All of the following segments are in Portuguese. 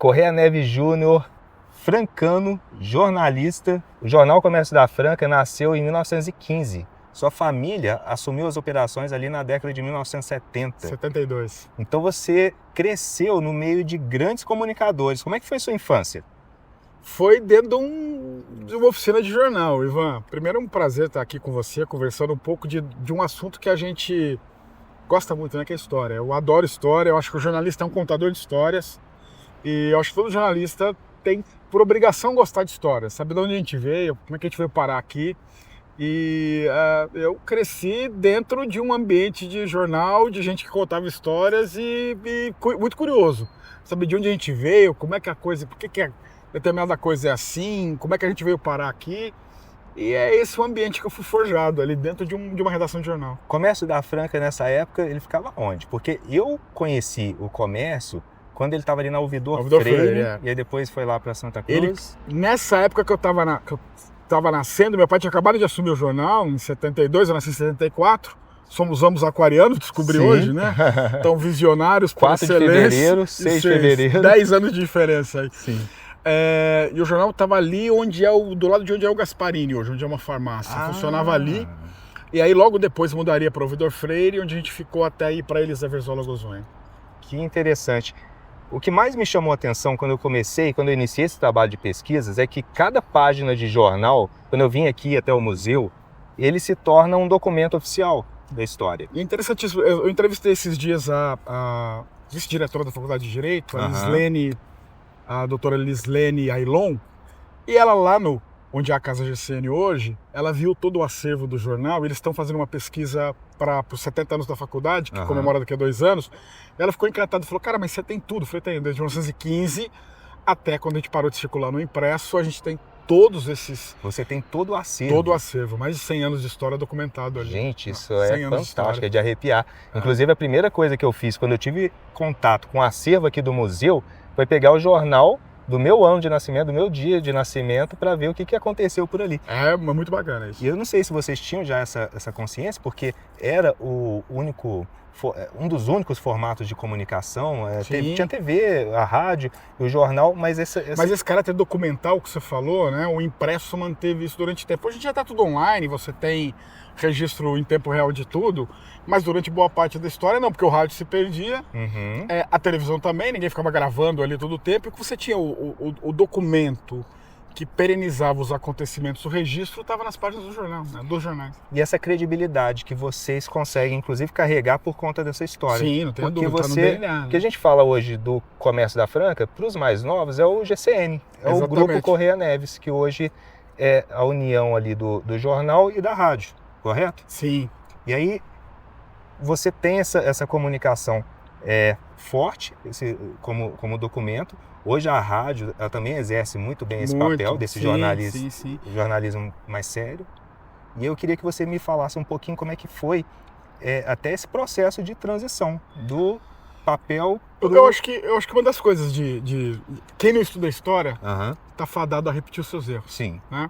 Correia Neves Júnior, francano, jornalista. O Jornal Comércio da Franca nasceu em 1915. Sua família assumiu as operações ali na década de 1970. 72. Então você cresceu no meio de grandes comunicadores. Como é que foi sua infância? Foi dentro de uma oficina de jornal, Ivan. Primeiro é um prazer estar aqui com você, conversando um pouco de um assunto que a gente gosta muito, né, que é história. Eu adoro história, eu acho que o jornalista é um contador de histórias. E eu acho que todo jornalista tem por obrigação gostar de história, saber de onde a gente veio, como é que a gente veio parar aqui. E eu cresci dentro de um ambiente de jornal, de gente que contava histórias e muito curioso. Saber de onde a gente veio, como é que a coisa, por que determinada coisa é assim, como é que a gente veio parar aqui. E é esse o ambiente que eu fui forjado ali dentro de uma redação de jornal. O Comércio da Franca, nessa época, ele ficava onde? Porque eu conheci o comércio quando ele estava ali na Ouvidor Freire, e aí depois foi lá para Santa Cruz. Nessa época que eu estava nascendo, meu pai tinha acabado de assumir o jornal, em 72, eu nasci em 74. Somos ambos aquarianos, descobri hoje, né? Então, visionários, 4 de fevereiro, 6 de fevereiro. 10 anos de diferença aí. Sim. E o jornal estava ali do lado de onde é o Gasparini hoje, onde é uma farmácia. Funcionava ali. E aí logo depois mudaria para o Ouvidor Freire, onde a gente ficou até ir para Elisa Verzola Gozonha. Que interessante. O que mais me chamou a atenção quando eu iniciei esse trabalho de pesquisas, é que cada página de jornal, quando eu vim aqui até o museu, ele se torna um documento oficial da história. E é interessantíssimo. Eu entrevistei esses dias a vice-diretora da Faculdade de Direito, a doutora Lislene Ailon, e ela lá onde é a Casa GCN hoje, ela viu todo o acervo do jornal, e eles estão fazendo uma pesquisa para os 70 anos da faculdade, que comemora daqui a 2 anos. Ela ficou encantada e falou, cara, mas você tem tudo. Eu falei, tem, desde 1915 até quando a gente parou de circular no impresso, a gente tem todos esses... Você tem todo o acervo. Todo o acervo, mais de 100 anos de história documentado ali. Gente, isso é fantástico, é de arrepiar. Inclusive, a primeira coisa que eu fiz quando eu tive contato com o acervo aqui do museu foi pegar o jornal do meu ano de nascimento, do meu dia de nascimento, para ver o que aconteceu por ali. É muito bacana isso. E eu não sei se vocês tinham já essa consciência, porque era um dos únicos formatos de comunicação. Tinha a TV, a rádio, o jornal, mas esse caráter documental que você falou, né? O impresso manteve isso durante tempo. Hoje em dia está tudo online, você tem registro em tempo real de tudo, mas durante boa parte da história não, porque o rádio se perdia, a televisão também, ninguém ficava gravando ali todo o tempo, e que você tinha o documento que perenizava os acontecimentos, o registro estava nas páginas do jornal, né, dos jornais. E essa credibilidade que vocês conseguem, inclusive, carregar por conta dessa história. Sim, não tem dúvida, o que a gente fala hoje do Comércio da Franca, para os mais novos, é o GCN, o Grupo Correia Neves, que hoje é a união ali do jornal e da rádio, correto? Sim. E aí, você tem essa comunicação forte como documento. Hoje a rádio ela também exerce muito bem esse papel desse jornalismo mais sério. E eu queria que você me falasse um pouquinho como é que foi até esse processo de transição do papel pro... Eu acho que uma das coisas de quem não estuda história está fadado a repetir os seus erros. Sim. Né?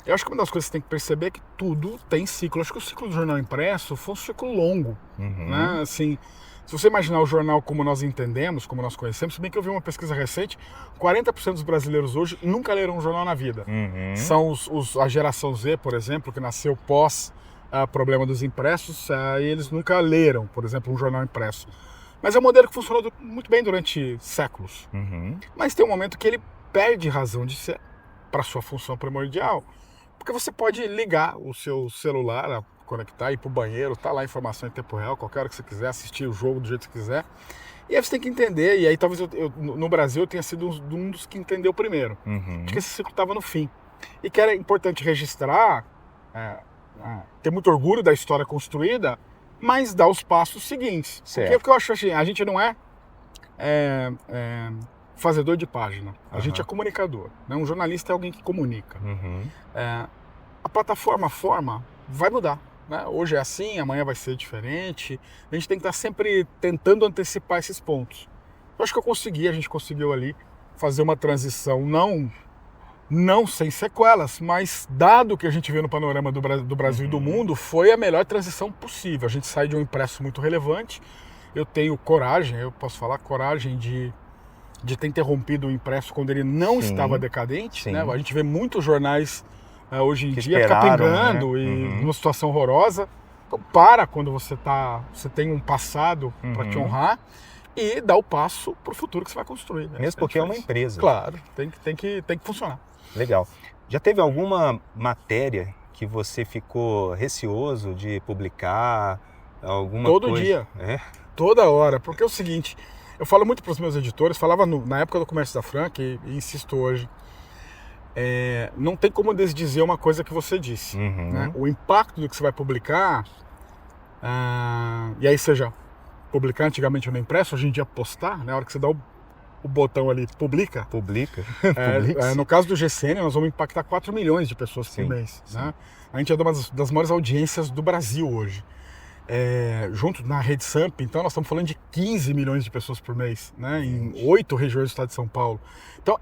Eu acho que uma das coisas que você tem que perceber é que tudo tem ciclo. Eu acho que o ciclo do jornal impresso foi um ciclo longo. Né? Assim, se você imaginar o jornal como nós entendemos, como nós conhecemos, se bem que eu vi uma pesquisa recente, 40% dos brasileiros hoje nunca leram um jornal na vida. São a geração Z, por exemplo, que nasceu pós problema dos impressos, e eles nunca leram, por exemplo, um jornal impresso. Mas é um modelo que funcionou muito bem durante séculos. Mas tem um momento que ele perde razão de ser para sua função primordial, porque você pode ligar o seu celular, conectar, ir para o banheiro, tá lá a informação em tempo real, qualquer hora que você quiser, assistir o jogo do jeito que você quiser. E aí você tem que entender, e aí talvez no Brasil eu tenha sido um dos que entendeu primeiro, de que esse ciclo estava no fim. E que era importante registrar, ter muito orgulho da história construída, mas dar os passos seguintes. Porque o que eu acho assim, a gente não é fazedor de página, a gente é comunicador. Né? Um jornalista é alguém que comunica. A plataforma, vai mudar. Né? Hoje é assim, amanhã vai ser diferente. A gente tem que estar sempre tentando antecipar esses pontos. Eu acho que a gente conseguiu ali fazer uma transição, não sem sequelas, mas dado que a gente vê no panorama do Brasil e do mundo, foi a melhor transição possível. A gente sai de um impresso muito relevante. Eu tenho coragem, eu posso falar coragem de de ter interrompido o impresso quando ele não estava decadente. Né? A gente vê muitos jornais hoje em dia capengando, né? E numa situação horrorosa. Então quando você tem um passado para te honrar e dá o passo para o futuro que você vai construir. Mesmo porque é uma empresa. Claro, tem que funcionar. Legal. Já teve alguma matéria que você ficou receoso de publicar? Todo dia. Toda hora. Porque é o seguinte, eu falo muito para os meus editores, falava na época do Comércio da Franca e insisto hoje, não tem como desdizer uma coisa que você disse. Né? O impacto do que você vai publicar, e aí seja publicar antigamente no impresso, hoje em dia postar, na hora que você dá o botão ali, publica. No caso do GCN, nós vamos impactar 4 milhões de pessoas por mês. Né? A gente é uma das maiores audiências do Brasil hoje. Junto na rede SAMP, então nós estamos falando de 15 milhões de pessoas por mês, né, em 8 regiões do estado de São Paulo. Então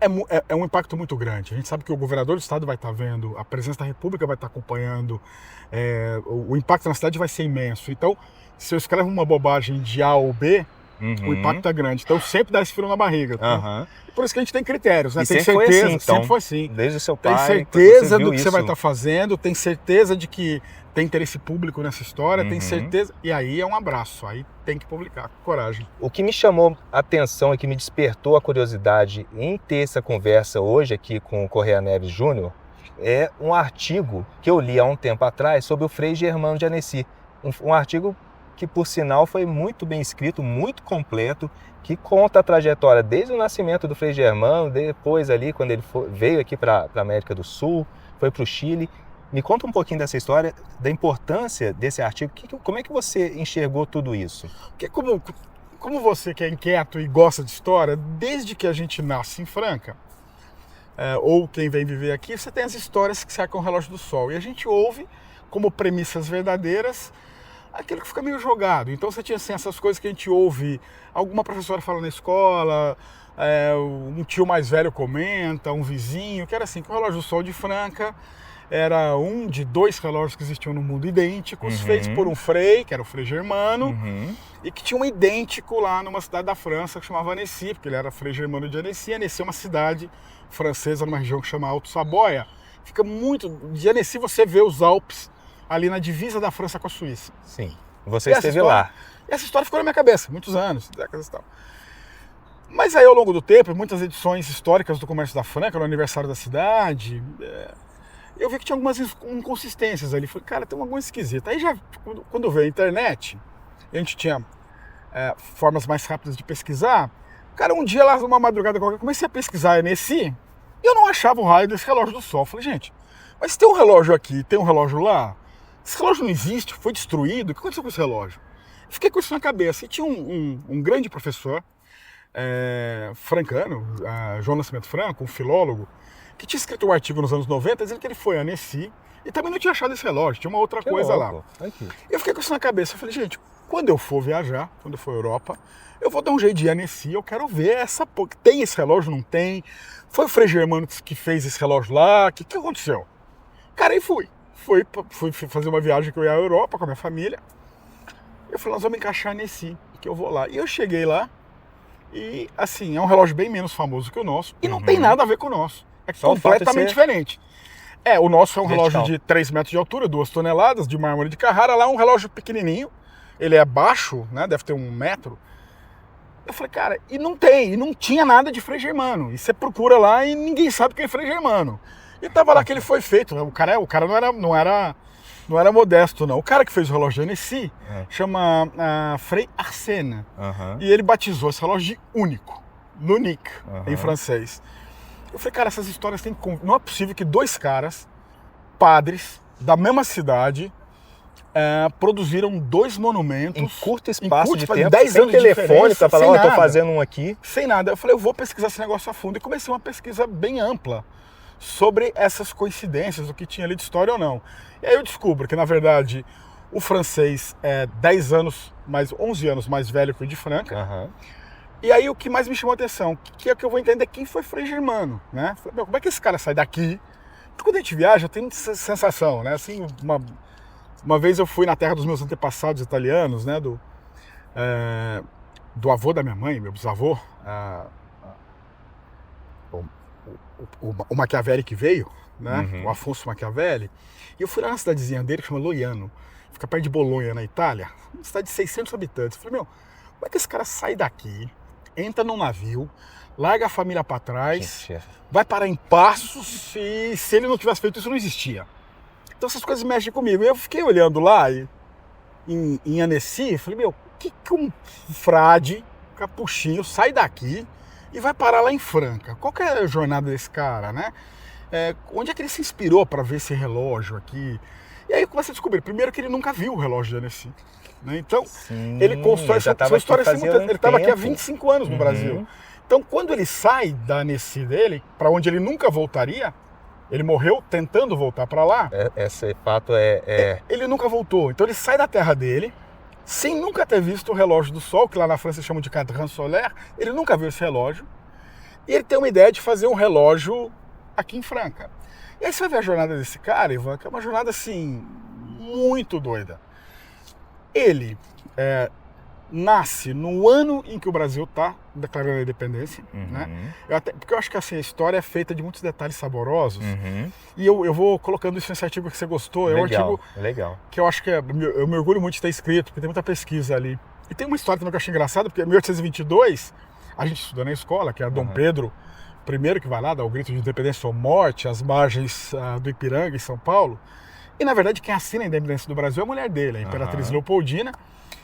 é um impacto muito grande. A gente sabe que o governador do estado vai estar vendo, a presidência da República vai estar acompanhando, o impacto na cidade vai ser imenso. Então, se eu escrevo uma bobagem de A ou B, o impacto é grande. Então sempre dá esse frio na barriga. Tá? Por isso que a gente tem critérios, né? Tem certeza, foi assim, então, sempre foi assim. Desde o seu pai. Tem certeza do que você vai estar fazendo, tem certeza de que tem interesse público nessa história, tem certeza. E aí é um abraço, aí tem que publicar, com coragem. O que me chamou a atenção e que me despertou a curiosidade em ter essa conversa hoje aqui com o Correia Neves Júnior é um artigo que eu li há um tempo atrás sobre o Frei Germano de Annecy. Um artigo que, por sinal, foi muito bem escrito, muito completo, que conta a trajetória desde o nascimento do Frei Germano, depois ali, quando ele veio aqui para a América do Sul, foi para o Chile. Me conta um pouquinho dessa história, da importância desse artigo. Como é que você enxergou tudo isso? Porque como você que é inquieto e gosta de história, desde que a gente nasce em Franca, ou quem vem viver aqui, você tem as histórias que cercam o relógio do sol. E a gente ouve como premissas verdadeiras aquilo que fica meio jogado. Então você tinha assim, essas coisas que a gente ouve, alguma professora fala na escola, um tio mais velho comenta, um vizinho, que era assim, que o relógio do sol de Franca era um de 2 relógios que existiam no mundo idênticos, feitos por um frei, que era o Frei Germano, e que tinha um idêntico lá numa cidade da França que chamava Annecy, porque ele era Frei Germano de Annecy. Annecy é uma cidade francesa numa região que chama Alto Saboia. Fica muito... De Annecy você vê os Alpes ali na divisa da França com a Suíça. Sim, você esteve lá. E essa história ficou na minha cabeça, muitos anos, décadas e tal. Mas aí ao longo do tempo, muitas edições históricas do Comércio da Franca, no aniversário da cidade, eu vi que tinha algumas inconsistências ali. Falei, cara, tem uma coisa esquisita. Aí já, quando veio a internet, a gente tinha formas mais rápidas de pesquisar. Cara, um dia lá, numa madrugada qualquer, eu comecei a pesquisar Annecy e eu não achava o raio desse relógio do sol. Falei, gente, mas se tem um relógio aqui, tem um relógio lá, esse relógio não existe, foi destruído, o que aconteceu com esse relógio? Fiquei com isso na cabeça. E tinha um grande professor francano, João Nascimento Franco, um filólogo, que tinha escrito um artigo nos anos 90 dizendo que ele foi a Annecy e também não tinha achado esse relógio, tinha uma outra coisa lá. Aqui. Eu fiquei com isso na cabeça, eu falei, gente, quando eu for viajar, quando eu for à Europa, eu vou dar um jeito de ir a Annecy, eu quero ver tem esse relógio, não tem? Foi o Frei Germano que fez esse relógio lá, o que aconteceu? Cara, aí fui fazer uma viagem que eu ia à Europa com a minha família, eu falei, nós vamos encaixar a Annecy, que eu vou lá. E eu cheguei lá e, assim, é um relógio bem menos famoso que o nosso e não tem nada a ver com o nosso. É completamente diferente. O nosso é um relógio de 3 metros de altura, 2 toneladas, de mármore de Carrara. Lá é um relógio pequenininho, ele é baixo, né? Deve ter 1 metro. Eu falei, cara, e não tinha nada de Frei Germano. E você procura lá e ninguém sabe quem é Frei Germano. E tava lá que ele foi feito. O cara não era modesto, não. O cara que fez o relógio de Annecy chama Frei Arsène. E ele batizou esse relógio de único, l'unique, em francês. Eu falei, cara, essas histórias têm que... Não é possível que 2 caras, padres, da mesma cidade, produziram 2 monumentos... Em curto espaço de tempo, 10 anos sem telefone para falar, eu tô fazendo um aqui. Sem nada. Eu falei, eu vou pesquisar esse negócio a fundo. E comecei uma pesquisa bem ampla sobre essas coincidências, o que tinha ali de história ou não. E aí eu descubro que, na verdade, o francês é 11 anos mais velho que o de Franca. E aí o que mais me chamou a atenção, que é que eu vou entender quem foi Frei Germano, né? Falei, como é que esse cara sai daqui? Porque quando a gente viaja, eu tenho essa sensação, né? Assim, uma vez eu fui na terra dos meus antepassados italianos, né? Do avô da minha mãe, meu bisavô, o Machiavelli que veio, né? O Afonso Machiavelli. E eu fui lá na cidadezinha dele, que chama Loiano, fica perto de Bolonha, na Itália, uma cidade de 600 habitantes. Eu falei, como é que esse cara sai daqui, entra num navio, larga a família para trás, vai parar em Passos, e se ele não tivesse feito isso, não existia. Então essas coisas mexem comigo. E eu fiquei olhando lá, em Annecy, e falei, o que um frade capuchinho sai daqui e vai parar lá em Franca? Qual que é a jornada desse cara, né? Onde é que ele se inspirou para ver esse relógio aqui? E aí eu comecei a descobrir, primeiro, que ele nunca viu o relógio de Annecy. Né? Então, ele constrói essa história simultânea. Ele estava aqui há 25 anos no Brasil. Então, quando ele sai da Annecy dele, para onde ele nunca voltaria, ele morreu tentando voltar para lá. Esse fato Ele nunca voltou. Então, ele sai da terra dele, sem nunca ter visto o relógio do Sol, que lá na França chamam de cadran solaire. Ele nunca viu esse relógio. E ele tem uma ideia de fazer um relógio aqui em Franca. E aí você vai ver a jornada desse cara, Ivan, que é uma jornada, assim, muito doida. Ele nasce no ano em que o Brasil está declarando a independência, né? Porque eu acho que assim, a história é feita de muitos detalhes saborosos, e eu vou colocando isso nesse artigo que você gostou. Legal, é um artigo legal. Que eu acho que eu me orgulho muito de ter escrito, porque tem muita pesquisa ali. E tem uma história também que eu achei engraçada, porque em 1822, a gente estudou na escola, que é Dom Pedro I, que vai lá, dá o grito de independência ou morte, às margens do Ipiranga, em São Paulo. E, na verdade, quem assina a independência do Brasil é a mulher dele, a Imperatriz Leopoldina.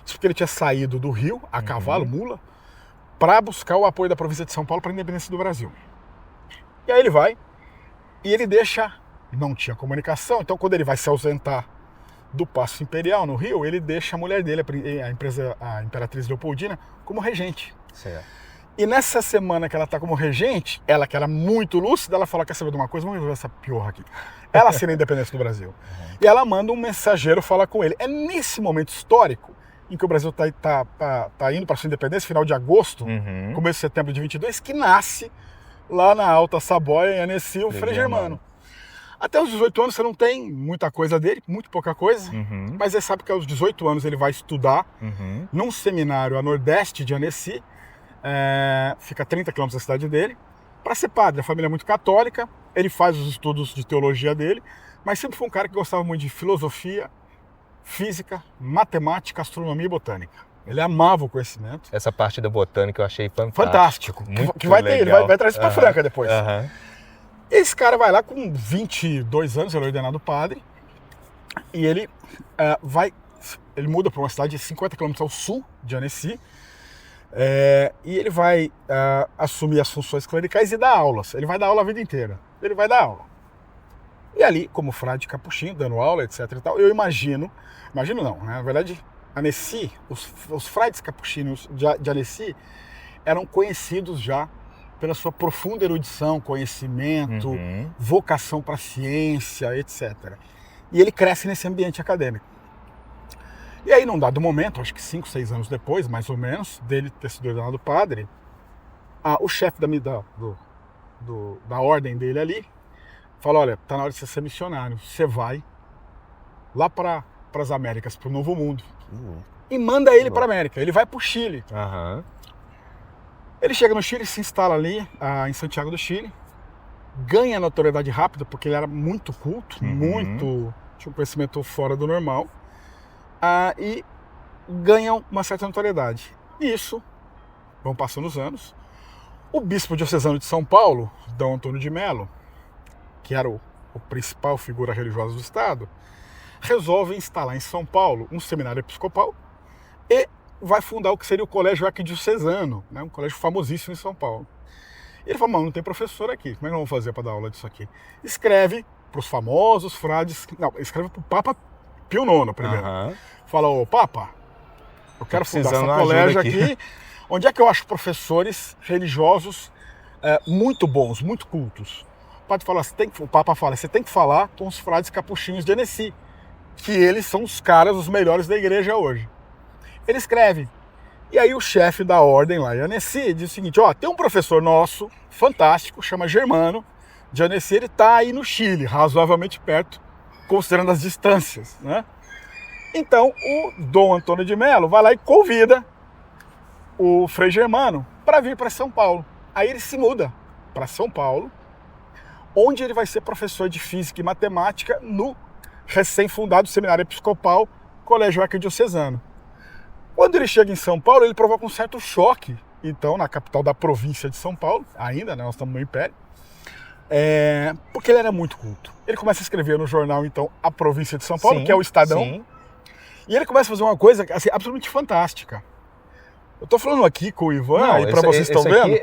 Isso porque ele tinha saído do Rio, a cavalo, mula, para buscar o apoio da província de São Paulo para a independência do Brasil. E aí ele vai, e ele deixa... Não tinha comunicação, então quando ele vai se ausentar do Paço Imperial, no Rio, ele deixa a mulher dele, a Imperatriz Leopoldina, como regente. Certo. E nessa semana que ela está como regente, ela que era muito lúcida, ela fala, quer saber de uma coisa? Vamos resolver essa piorra aqui. Ela assina a independência do Brasil. E ela manda um mensageiro falar com ele. É nesse momento histórico em que o Brasil tá indo para sua independência, final de agosto, começo de setembro de 22, que nasce lá na Alta Saboia, em Annecy, o Frei Germano. Até os 18 anos você não tem muita coisa dele, muito pouca coisa, mas você sabe que aos 18 anos ele vai estudar num seminário a nordeste de Annecy, fica a 30 quilômetros da cidade dele, para ser padre. A família é muito católica, ele faz os estudos de teologia dele, mas sempre foi um cara que gostava muito de filosofia, física, matemática, astronomia e botânica. Ele amava o conhecimento. Essa parte da botânica eu achei fantástico. Que vai ter, ele vai trazer isso para Franca depois. Esse cara vai lá com 22 anos, ele é ordenado padre, e ele ele muda para uma cidade de 50 km ao sul de Annecy, e ele vai assumir as funções clericais e dar aulas. Ele vai dar aula a vida inteira. Ele vai dar aula. E ali, como frade capuchinho, dando aula, etc e tal, eu imagino não, né? Na verdade, Annecy, os frades capuchinhos de Annecy eram conhecidos já pela sua profunda erudição, conhecimento, vocação para a ciência, etc. E ele cresce nesse ambiente acadêmico. E aí, num dado momento, acho que 5, 6 anos depois, mais ou menos, dele ter sido ordenado padre, o chefe da ordem dele ali fala, olha, tá na hora de você ser missionário, você vai lá para as Américas, para o Novo Mundo, e manda ele para a América. Ele vai para o Chile. Ele chega no Chile, se instala ali em Santiago do Chile, ganha notoriedade rápida, porque ele era muito culto, tinha um conhecimento fora do normal, e ganha uma certa notoriedade. Isso, vão passando os anos, o bispo diocesano de São Paulo, Dom Antônio de Melo, que era o principal figura religiosa do Estado, resolve instalar em São Paulo um seminário episcopal e vai fundar o que seria o Colégio Arquidiocesano, né? Um colégio famosíssimo em São Paulo. E ele fala, mano, não tem professor aqui, como é que nós vamos fazer para dar aula disso aqui? Escreve para os famosos frades, escreve para o Papa Pio IX primeiro. Fala, ô Papa, eu quero fundar esse colégio aqui, onde é que eu acho professores religiosos muito bons, muito cultos? O Papa fala, você tem que falar com os frades capuchinhos de Annecy, que eles são os caras, os melhores da igreja hoje. Ele escreve. E aí o chefe da ordem lá em Annecy diz o seguinte, tem um professor nosso, fantástico, chama Germano, de Annecy, ele está aí no Chile, razoavelmente perto, considerando as distâncias, né? Então o Dom Antônio de Melo vai lá e convida o Frei Germano para vir para São Paulo. Aí ele se muda para São Paulo, onde ele vai ser professor de física e matemática no recém-fundado Seminário Episcopal Colégio Arquidiocesano. Quando ele chega em São Paulo, ele provoca um certo choque, então, na capital da província de São Paulo, ainda, né, nós estamos no Império, porque ele era muito culto. Ele começa a escrever no jornal, então, A Província de São Paulo, sim, que é o Estadão, sim. E ele começa a fazer uma coisa assim, absolutamente fantástica. Eu tô falando aqui com o Ivan, e para vocês estão vendo.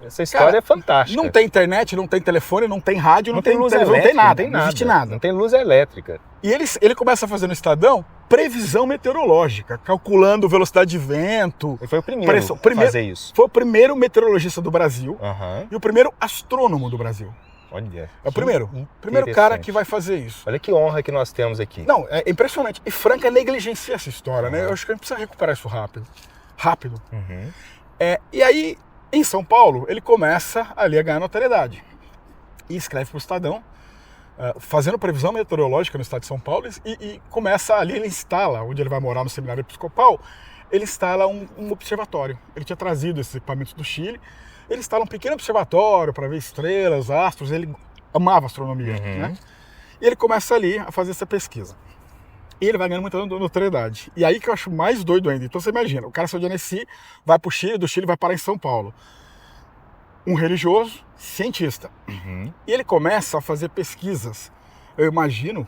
Essa história é fantástica. Não tem internet, não tem telefone, não tem rádio, não tem luz televisão, elétrica, não tem nada, não existe nada. Não tem luz elétrica. E ele começa a fazer no Estadão previsão meteorológica, calculando velocidade de vento. Ele foi o primeiro a fazer isso. Foi o primeiro meteorologista do Brasil e o primeiro astrônomo do Brasil. Olha, é o primeiro cara que vai fazer isso. Olha que honra que nós temos aqui. Não, é impressionante. E Franca negligencia essa história, né? Eu acho que a gente precisa recuperar isso rápido. E aí, em São Paulo, ele começa ali a ganhar notoriedade. E escreve para o Estadão, fazendo previsão meteorológica no estado de São Paulo, e começa ali, ele instala, onde ele vai morar no Seminário Episcopal, ele instala um observatório. Ele tinha trazido esses equipamentos do Chile, ele instala um pequeno observatório para ver estrelas, astros, ele amava astronomia, né? E ele começa ali a fazer essa pesquisa. E ele vai ganhando muita notoriedade. E aí que eu acho mais doido ainda. Então você imagina, o cara saiu de Annecy, vai para o Chile, do Chile vai parar em São Paulo. Um religioso, cientista. E ele começa a fazer pesquisas. Eu imagino,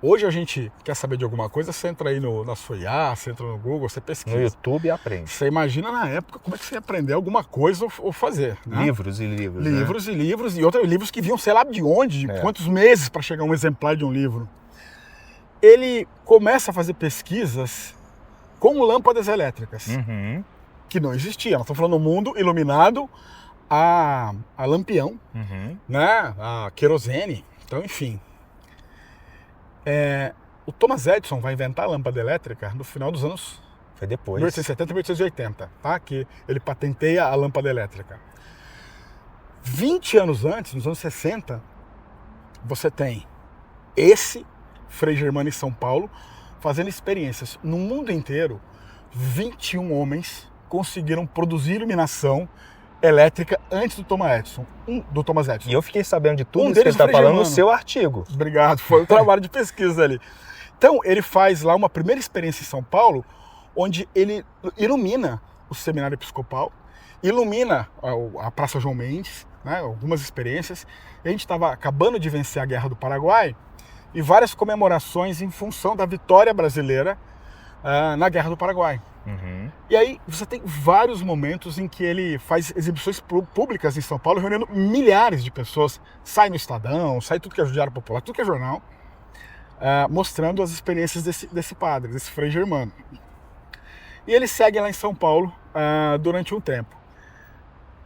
hoje a gente quer saber de alguma coisa, você entra aí na sua IA, você entra no Google, você pesquisa. No YouTube e aprende. Você imagina na época como é que você ia aprender alguma coisa ou fazer. Né? Livros e livros. Livros, né? E livros, e outros livros que vinham sei lá de onde, de quantos meses para chegar um exemplar de um livro. Ele começa a fazer pesquisas com lâmpadas elétricas, que não existiam. Nós estamos falando do mundo iluminado a lampião, né? A querosene. Então, enfim. O Thomas Edison vai inventar a lâmpada elétrica no final dos anos... Foi depois. 1870 e 1880, tá? Que ele patenteia a lâmpada elétrica. 20 anos antes, nos anos 60, você tem esse Frei Germano em São Paulo, fazendo experiências no mundo inteiro. 21 homens conseguiram produzir iluminação elétrica antes do Thomas Edison. E eu fiquei sabendo de tudo isso que ele está falando no seu artigo. Obrigado, foi um trabalho de pesquisa ali. Então, ele faz lá uma primeira experiência em São Paulo, onde ele ilumina o Seminário Episcopal, ilumina a Praça João Mendes, né, algumas experiências. A gente estava acabando de vencer a Guerra do Paraguai, e várias comemorações em função da vitória brasileira na Guerra do Paraguai. E aí você tem vários momentos em que ele faz exibições públicas em São Paulo, reunindo milhares de pessoas. Sai no Estadão, sai tudo que é Diário Popular, tudo que é jornal, mostrando as experiências desse padre, desse Frei Germano. E ele segue lá em São Paulo durante um tempo.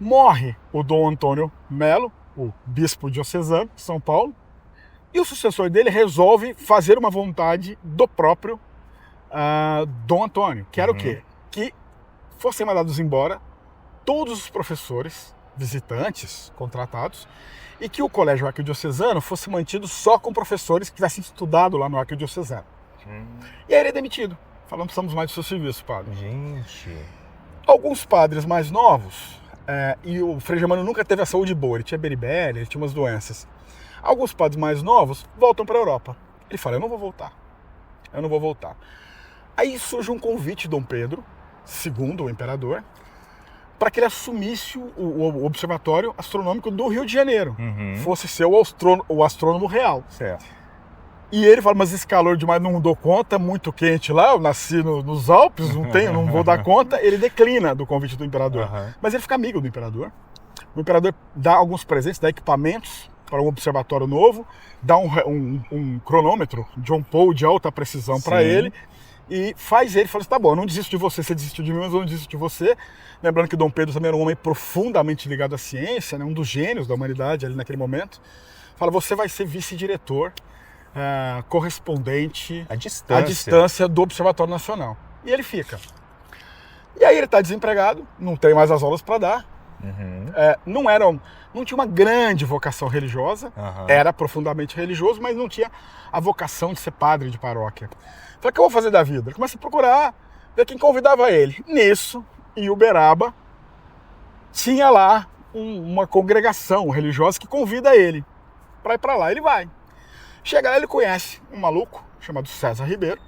Morre o Dom Antônio Melo, o bispo diocesano de São Paulo, e o sucessor dele resolve fazer uma vontade do próprio Dom Antônio, que era o quê? Que fossem mandados embora todos os professores, visitantes, contratados, e que o colégio arquidiocesano fosse mantido só com professores que tivessem estudado lá no arquidiocesano. E aí ele é demitido. Falando, precisamos mais do seu serviço, padre. Gente... Alguns padres mais novos, e o Frei Germano nunca teve a saúde boa, ele tinha beribéria, ele tinha umas doenças. Alguns padres mais novos voltam para a Europa. Ele fala, eu não vou voltar. Aí surge um convite de Dom Pedro II, o imperador, para que ele assumisse o Observatório Astronômico do Rio de Janeiro. Fosse ser o astrônomo real. Certo. E ele fala, mas esse calor demais não dou conta, muito quente lá, eu nasci nos Alpes, não vou dar conta. Ele declina do convite do imperador. Mas ele fica amigo do imperador. O imperador dá alguns presentes, dá equipamentos para um observatório novo, dá um cronômetro John Paul de alta precisão para ele, e faz ele, fala assim, tá bom, eu não desisto de você desistiu de mim, mas eu não desisto de você. Lembrando que Dom Pedro também era um homem profundamente ligado à ciência, né, um dos gênios da humanidade ali naquele momento. Fala, você vai ser vice-diretor, correspondente à distância do Observatório Nacional. E ele fica. E aí ele está desempregado, não tem mais as aulas para dar, não tinha uma grande vocação religiosa, era profundamente religioso, mas não tinha a vocação de ser padre de paróquia. Falei, o que eu vou fazer da vida? Ele começa a procurar, ver quem convidava ele. Nisso, em Uberaba, tinha lá uma congregação religiosa que convida ele para ir para lá. Ele vai. Chega lá, ele conhece um maluco chamado César Ribeiro,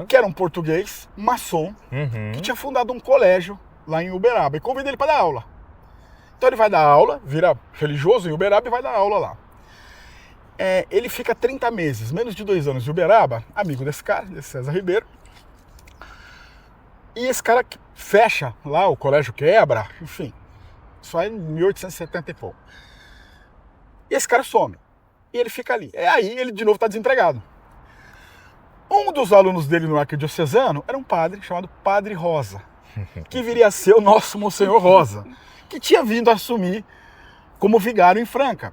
que era um português, maçom, que tinha fundado um colégio lá em Uberaba e convida ele para dar aula. Então ele vai dar aula, vira religioso em Uberaba e vai dar aula lá. Ele fica 30 meses, menos de 2 anos em Uberaba, amigo desse cara, desse César Ribeiro. E esse cara fecha lá, o colégio quebra, enfim. Isso aí em 1870 e pouco. E esse cara some. E ele fica ali. Aí ele de novo está desempregado. Um dos alunos dele no arquidiocesano era um padre chamado Padre Rosa, que viria a ser o nosso Monsenhor Rosa, que tinha vindo assumir como vigário em Franca.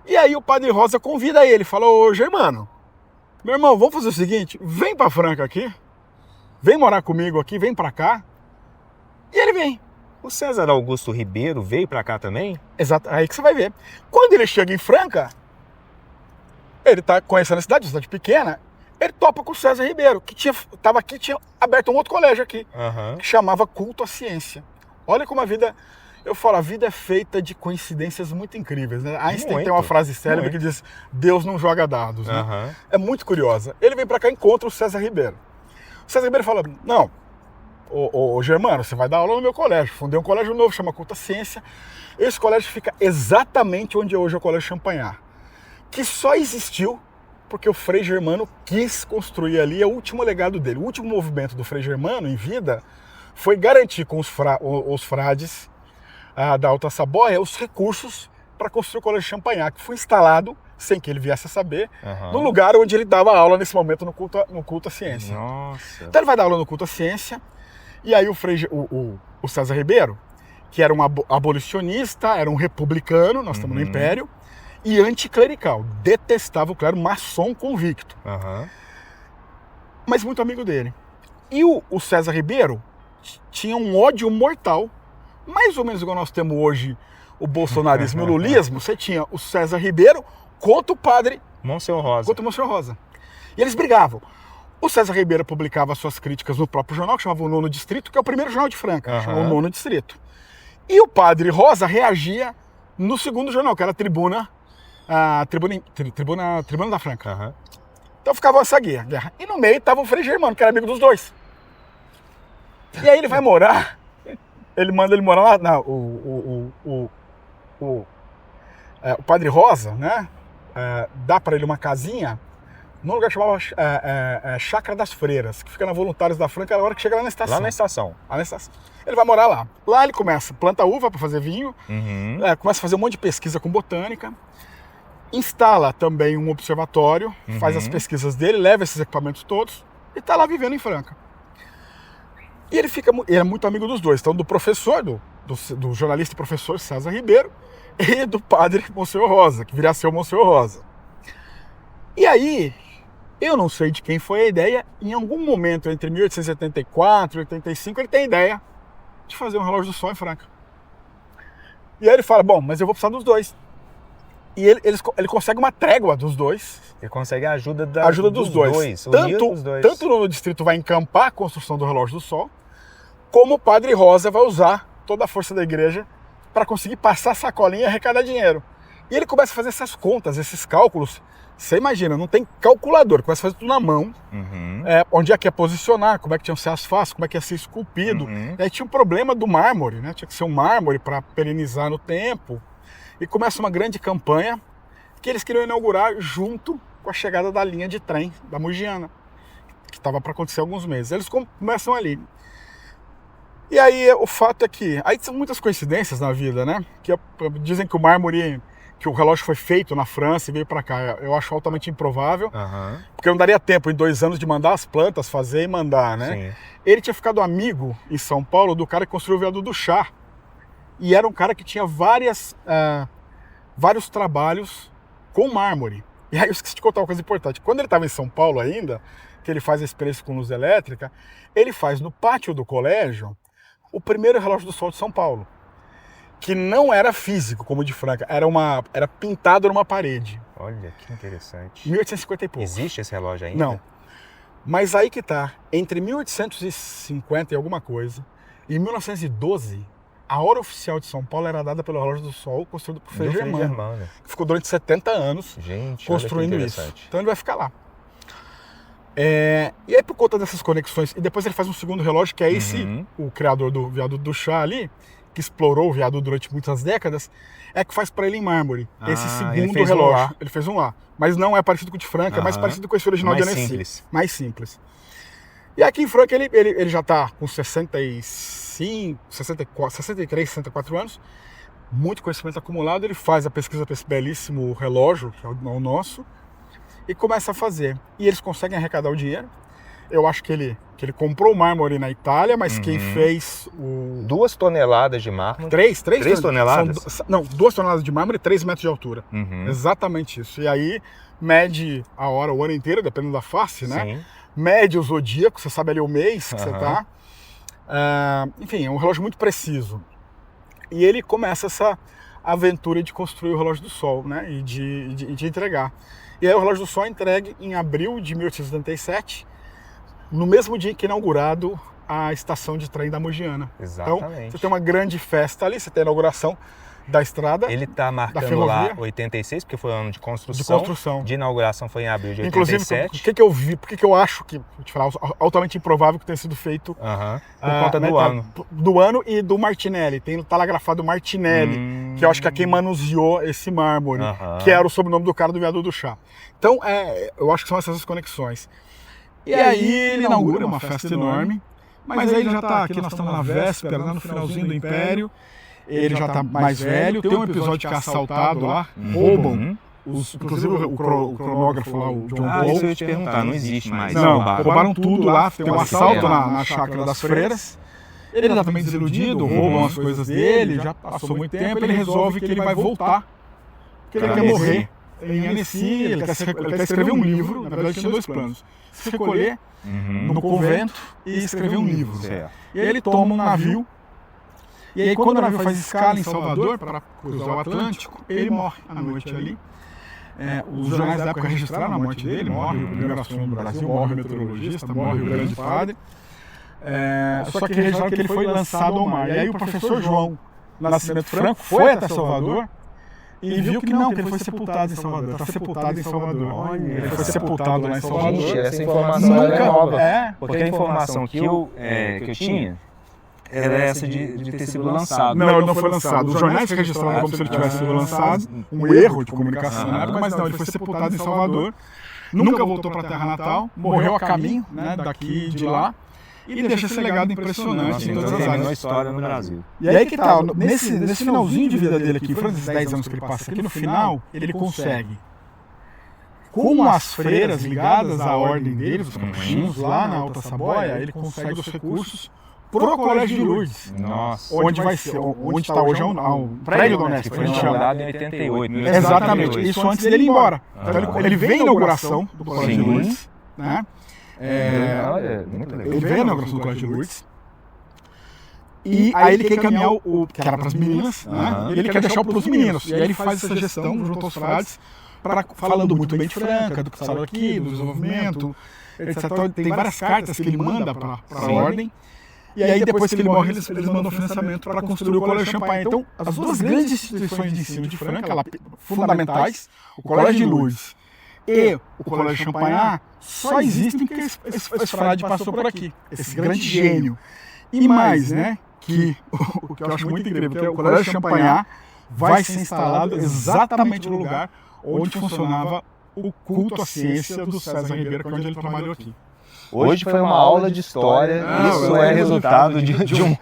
E aí o Padre Rosa convida ele, fala: ô Germano, meu irmão, vamos fazer o seguinte, vem para Franca aqui, vem morar comigo aqui, vem para cá. E ele vem. O César Augusto Ribeiro veio para cá também? Exato, aí que você vai ver. Quando ele chega em Franca, ele tá conhecendo a cidade, uma cidade pequena, ele topa com o César Ribeiro, que estava aqui, tinha aberto um outro colégio aqui, que chamava Culto à Ciência. Olha como a vida é feita de coincidências muito incríveis, né? Einstein tem uma frase célebre que diz: Deus não joga dados, né? É muito curiosa. Ele vem para cá e encontra o César Ribeiro. O César Ribeiro fala: não, ô Germano, você vai dar aula no meu colégio. Fundei um colégio novo, chama Culto à Ciência. Esse colégio fica exatamente onde hoje é o Colégio Champagnat, que só existiu porque o Frei Germano quis construir ali, é o último legado dele. O último movimento do Frei Germano em vida foi garantir com os frades da Alta Saboia os recursos para construir o Colégio Champagnat, que foi instalado, sem que ele viesse a saber, no lugar onde ele dava aula nesse momento no culto à ciência. Nossa. Então ele vai dar aula no culto à ciência, e aí o César Ribeiro, que era um abolicionista, era um republicano, nós estamos no Império, e anticlerical, detestava o clero, maçom convicto. Mas muito amigo dele. E o César Ribeiro tinha um ódio mortal, mais ou menos igual nós temos hoje o bolsonarismo e o lulismo. Você tinha o César Ribeiro contra o padre Monsenhor Rosa. Contra o Monsenhor Rosa. E eles brigavam. O César Ribeiro publicava suas críticas no próprio jornal, que chamava o Nono Distrito, que é o primeiro jornal de Franca, chamava o Nono Distrito. E o padre Rosa reagia no segundo jornal, que era a Tribuna da Franca. Então ficava essa guerra. E no meio estava o Frei Germano, que era amigo dos dois. E aí ele vai morar, ele manda ele morar lá, o Padre Rosa, né, dá para ele uma casinha num lugar que chamava Chácara das Freiras, que fica na Voluntários da Franca, na hora que chega lá na estação. Lá na estação. Ele vai morar lá. Lá ele planta uva para fazer vinho, começa a fazer um monte de pesquisa com botânica, instala também um observatório, faz as pesquisas dele, leva esses equipamentos todos e está lá vivendo em Franca. E ele é muito amigo dos dois, então do professor, do jornalista e professor César Ribeiro e do padre Monsenhor Rosa, que viria a ser o Monsenhor Rosa. E aí, eu não sei de quem foi a ideia, em algum momento entre 1874 e 85, ele tem a ideia de fazer um relógio do sol em Franca. E aí ele fala: bom, mas eu vou precisar dos dois. E ele consegue uma trégua dos dois. Ele consegue a ajuda dos dois. Tanto o Nono Distrito vai encampar a construção do relógio do sol, como o Padre Rosa vai usar toda a força da igreja para conseguir passar a sacolinha e arrecadar dinheiro. E ele começa a fazer essas contas, esses cálculos. Você imagina, não tem calculador, começa a fazer tudo na mão. Onde é que ia posicionar, como é que tinham que ser as faces, como é que ia ser esculpido. E aí tinha um problema do mármore, né? Tinha que ser um mármore para perenizar no tempo. E começa uma grande campanha que eles queriam inaugurar junto com a chegada da linha de trem da Mogiana, que estava para acontecer há alguns meses. Eles começam ali. E aí o fato é que... Aí são muitas coincidências na vida, né? Que dizem que o mármore, que o relógio foi feito na França e veio para cá. Eu acho altamente improvável, porque não daria tempo em 2 anos de mandar as plantas, fazer e mandar, né? Sim. Ele tinha ficado amigo em São Paulo do cara que construiu o viaduto do Chá. E era um cara que tinha vários trabalhos com mármore. E aí eu esqueci de contar uma coisa importante. Quando ele estava em São Paulo ainda, que ele faz a experiência com luz elétrica, ele faz no pátio do colégio o primeiro relógio do sol de São Paulo, que não era físico, como o de Franca, era pintado numa parede. Olha, que interessante. 1850 e pouco. Existe esse relógio ainda? Não. Mas aí que tá, entre 1850 e alguma coisa, e 1912, A hora oficial de São Paulo era dada pelo Relógio do Sol, construído por Frei Germano, que ficou durante 70 anos construindo isso. Então ele vai ficar lá. E aí, por conta dessas conexões, e depois ele faz um segundo relógio, que é esse, o criador do viaduto do chá ali, que explorou o viaduto durante muitas décadas, é que faz para ele em mármore. Esse segundo relógio. Ele fez um lá. Mas não é parecido com o de Franca, é mais parecido com esse original de Annecy. Mais simples. E aqui em Franca ele já está com 65, 64, 63, 64 anos, muito conhecimento acumulado, ele faz a pesquisa para esse belíssimo relógio, que é o nosso, e começa a fazer. E eles conseguem arrecadar o dinheiro. Eu acho que ele comprou o mármore na Itália, mas quem fez o... 2 toneladas de mármore. 3 toneladas? Não, 2 toneladas de mármore e 3 metros de altura. Exatamente isso. E aí mede a hora, o ano inteiro, dependendo da face, né? Sim. Mede o zodíaco, você sabe ali o mês que você tá. Enfim, é um relógio muito preciso. E ele começa essa aventura de construir o relógio do Sol, né? E de entregar. E aí o relógio do Sol é entregue em abril de 1877, no mesmo dia que é inaugurado a estação de trem da Mogiana. Exatamente. Então, você tem uma grande festa ali, você tem a inauguração da estrada. Ele está marcando lá 86, porque foi o ano de construção. De inauguração foi em abril de 87. Inclusive, o que eu vi, por que eu acho que, vou te falar, altamente improvável que tenha sido feito por conta do ano. Do ano e do Martinelli. Tá lá grafado Martinelli, que eu acho que é quem manuseou esse mármore, que era o sobrenome do cara do viaduto do chá. Então, eu acho que são essas conexões. E aí ele inaugura uma festa enorme, mas aí ele já está aqui, nós estamos na véspera, no finalzinho do Império. Ele já está mais velho, tem um episódio que é assaltado lá, roubam, inclusive o cronógrafo lá, o John Paul. Isso eu ia te perguntar, não existe mais. Não, roubaram tudo lá, tem um assalto na chácara das freiras. Ele está também desiludido, roubam as coisas dele, já passou muito tempo, ele resolve que ele vai voltar, que ele quer morrer em Annecy, ele quer escrever um livro, na verdade tinha 2 planos, se recolher no convento e escrever um livro. E aí ele toma um navio. E aí, quando o navio faz escala em Salvador para cruzar o Atlântico, ele morre à noite ali. Os jornais da época registraram a morte dele, morre o primeiro astrônomo do Brasil, morre o meteorologista, morre o grande padre. Só que registraram que ele foi lançado ao mar. E aí o professor João Nascimento Franco foi até Salvador e viu que não, que ele foi sepultado em Salvador. Está sepultado em Salvador. Ele foi sepultado lá em Salvador. Mentira, essa informação é nova. Porque a informação que eu tinha era essa de ter sido lançado. Não, ele não foi lançado. Os jornais registraram como se ele tivesse sido lançado, um erro de comunicação na época, mas não, ele foi sepultado em Salvador, nunca voltou para a terra natal, morreu a caminho, né, daqui e de lá, e deixa esse legado impressionante em todas as áreas. A história no Brasil. E aí que tá, nesse finalzinho de vida dele aqui, foram esses 10 anos que ele passa aqui, no final, ele consegue, como as freiras ligadas à ordem deles, os capuchinhos, lá na Alta Saboia, ele consegue os recursos pro Colégio de Lourdes. Nossa. Onde está hoje um prédio da Unesp. Foi inaugurado em 88. Exatamente. Isso antes dele ir embora. Então ele vem à inauguração do Colégio de Lourdes. Né? Muito legal. Ele vem à inauguração do Colégio de Lourdes. E aí ele quer encaminhar que era para as meninas, né? E ele quer deixar para os meninos. E aí ele faz essa gestão junto aos frades, falando muito bem de Franca, do que estava aqui, do desenvolvimento, etc. Tem várias cartas que ele manda para a ordem. E aí, depois que ele morre, eles mandam financiamento para construir o Colégio Champagnat. Então, as 2 grandes instituições de ensino de Franca, fundamentais, o Colégio de Lourdes e o Colégio Champagnat, só existem porque esse frade passou por aqui, esse grande gênio. E mais, né, que o que eu acho muito incrível, que o Colégio Champagnat vai ser instalado exatamente no lugar onde funcionava o culto à ciência do César Ribeiro, que é onde ele trabalhou aqui. Hoje foi uma aula de história, isso é resultado de um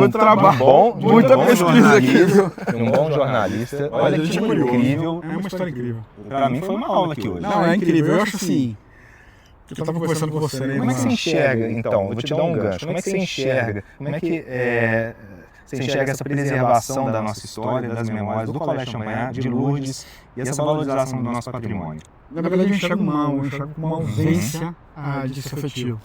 trabalho, muita pesquisa aqui, de um bom jornalista. Olha que incrível. É uma história incrível. Para mim foi uma aula aqui hoje. Não, é incrível. Eu acho assim, eu estava conversando com você, né? Como é que você enxerga, então, vou te dar um gancho, como é que você enxerga, como é que você enxerga essa preservação da nossa história, das memórias do Colégio Champagnat, de Lourdes e essa valorização do nosso patrimônio? Na verdade, eu enxergo uma ausência disso efetivo.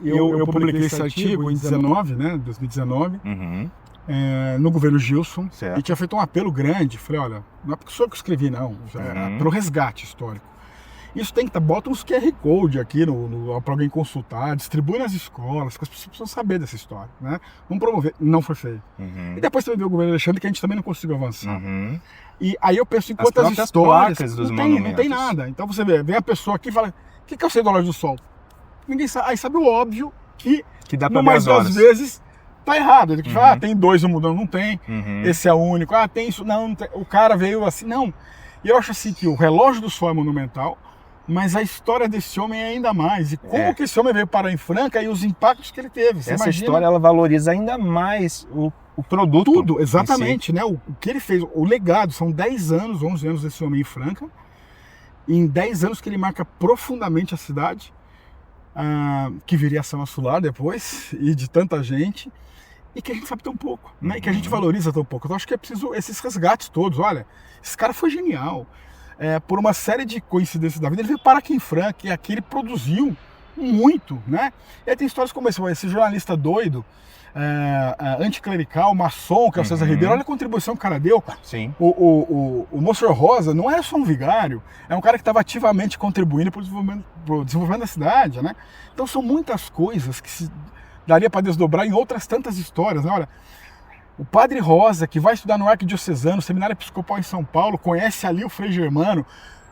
Eu publiquei esse artigo em 2019, no governo Gilson, e tinha feito um apelo grande. Falei, olha, não é porque sou eu que escrevi, não, para o resgate histórico. Isso tem que estar, bota uns QR Code aqui para alguém consultar, distribui nas escolas, que as pessoas precisam saber dessa história, né? Vamos promover. Não foi feito. E depois você vai ver o governo Alexandre, que a gente também não conseguiu avançar. E aí eu penso em quantas histórias, não tem nada. Então você vem a pessoa aqui e fala, o que é o Centro do Sol? Ninguém sabe, aí sabe o óbvio que dá pra no mais das vezes tá errado. Ele fala, tem 2 mudando, não tem. Esse é o único. Tem isso, não tem. O cara veio assim, não. E eu acho assim que o relógio do Sol é monumental, mas a história desse homem é ainda mais. E como que esse homem veio parar em Franca e os impactos que ele teve. Você essa imagina? História ela valoriza ainda mais o produto. Tudo, exatamente, né? O que ele fez, o legado, são 10 anos, 11 anos desse homem em Franca. E em 10 anos que ele marca profundamente a cidade, que viria a ser nosso lar depois, e de tanta gente, e que a gente sabe tão pouco, né? E que a gente valoriza tão pouco. Então acho que é preciso esses resgates todos. Olha, esse cara foi genial. Por uma série de coincidências da vida, ele veio parar aqui em Franca, e aqui ele produziu muito, né? E aí tem histórias como esse jornalista doido, anticlerical, maçom, que é o César Ribeiro. Olha a contribuição que o cara deu. Sim. O Monsenhor Rosa não era só um vigário, é um cara que estava ativamente contribuindo para o desenvolvimento da cidade, né? Então são muitas coisas que se daria para desdobrar em outras tantas histórias, né? Olha, o Padre Rosa, que vai estudar no Arquidiocesano, Seminário Episcopal em São Paulo, conhece ali o Frei Germano.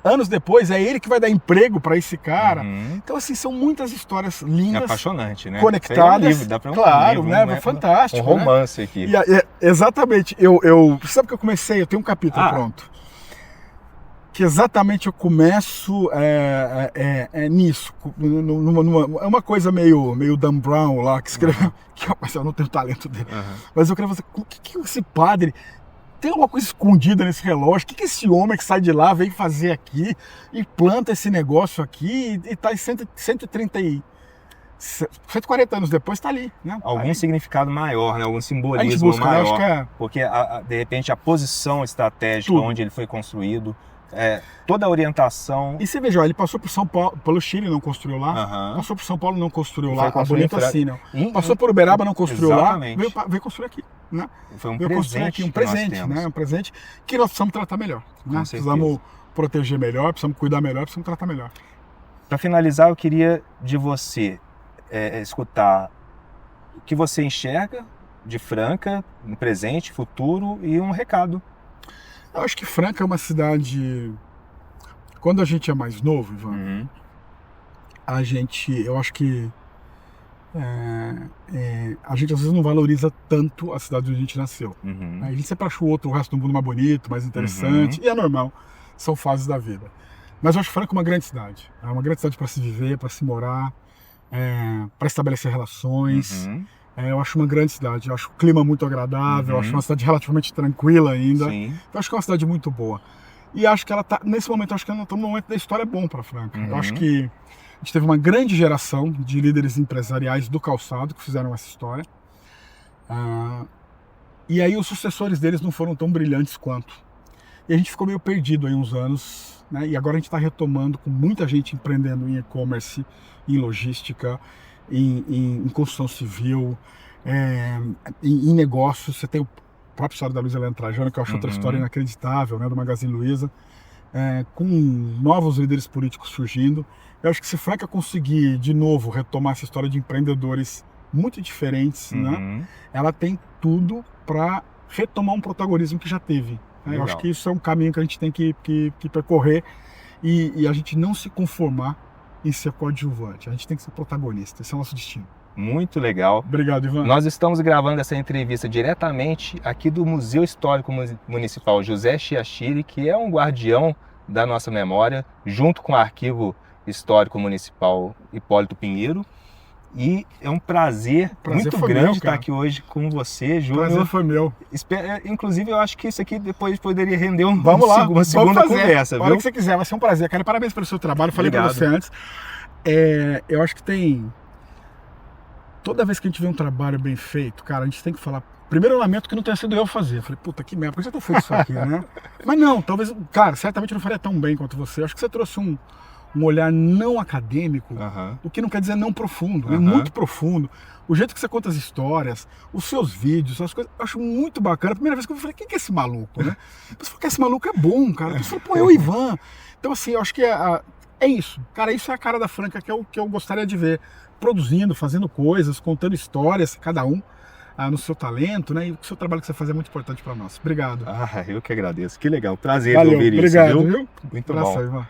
Anos depois, é ele que vai dar emprego para esse cara. Então, assim, são muitas histórias lindas. É apaixonante, né? Conectadas. Dá pra claro, livro, né? Fantástico. Um romance, né? Aqui. Exatamente. Sabe que eu comecei? Eu tenho um capítulo pronto. Que exatamente eu começo nisso. É uma coisa meio Dan Brown lá, que escreveu. Mas eu não tenho o talento dele. Mas eu queria fazer. O que esse padre. Tem alguma coisa escondida nesse relógio? O que esse homem que sai de lá veio fazer aqui e planta esse negócio aqui e está em 140 anos depois está ali, né? Algum significado maior, né? Algum simbolismo maior. Acho que porque, de repente, a posição estratégica onde ele foi construído, toda a orientação... E você veja, ele passou por São Paulo, pelo Chile, não construiu lá. Passou por São Paulo, não construiu lá. Bonito assim, não. Passou por Uberaba, não construiu lá. Veio construir aqui. Né? Foi um presente, né? Um presente que nós precisamos tratar melhor. Né? Precisamos proteger melhor, precisamos cuidar melhor, precisamos tratar melhor. Para finalizar, eu queria de você escutar o que você enxerga de Franca, no presente, futuro e um recado. Eu acho que Franca é uma cidade... Quando a gente é mais novo, Ivan, eu acho que a gente às vezes não valoriza tanto a cidade onde a gente nasceu. A gente sempre acha o resto do mundo mais bonito, mais interessante, e é normal, são fases da vida. Mas eu acho Franca uma grande cidade. É uma grande cidade para se viver, para se morar, para estabelecer relações. Eu acho uma grande cidade, eu acho o clima muito agradável, eu acho uma cidade relativamente tranquila ainda. Eu acho que é uma cidade muito boa. E acho que ela está, nesse momento, acho que ela está num momento da história bom para Franca. Eu acho que a gente teve uma grande geração de líderes empresariais do calçado que fizeram essa história. E aí os sucessores deles não foram tão brilhantes quanto. E a gente ficou meio perdido aí uns anos, né? E agora a gente está retomando com muita gente empreendendo em e-commerce, em logística, em construção civil, em negócios. Você tem o próprio história da Luiza Helena Trajano, que eu acho outra história inacreditável, né? Do Magazine Luiza, com novos líderes políticos surgindo. Eu acho que se Franca conseguir, de novo, retomar essa história de empreendedores muito diferentes, né? Ela tem tudo para retomar um protagonismo que já teve. Né? Eu acho que isso é um caminho que a gente tem que percorrer e a gente não se conformar em ser coadjuvante. A gente tem que ser protagonista. Esse é o nosso destino. Muito legal. Obrigado, Ivan. Nós estamos gravando essa entrevista diretamente aqui do Museu Histórico Municipal José Chiachiri, que é um guardião da nossa memória, junto com o Arquivo Histórico Municipal Hipólito Pinheiro. E é um prazer muito grande estar aqui hoje com você, Júnior. O prazer foi meu. Inclusive, eu acho que isso aqui depois poderia render uma segunda conversa. A hora que você quiser, vai ser um prazer. Cara, parabéns pelo seu trabalho. Falei para você antes. Eu acho que tem... Toda vez que a gente vê um trabalho bem feito, cara, a gente tem que falar... Primeiro, eu lamento que não tenha sido eu a fazer. Eu falei, puta, que merda, por que você tem feito isso aqui, né? Mas não, talvez... Cara, certamente eu não faria tão bem quanto você. Eu acho que você trouxe um olhar não acadêmico, o que não quer dizer não profundo, é muito profundo. O jeito que você conta as histórias, os seus vídeos, as coisas, eu acho muito bacana. A primeira vez que eu falei, quem que é esse maluco, né? Você falou que esse maluco é bom, cara. Você falou, pô, é o Ivan. Então, assim, eu acho que É isso. Cara, isso é a cara da Franca que eu gostaria de ver. Produzindo, fazendo coisas, contando histórias, cada um no seu talento, né? E o seu trabalho que você faz é muito importante para nós. Obrigado. Eu que agradeço. Que legal. Prazer ouvir isso, viu? Muito bom.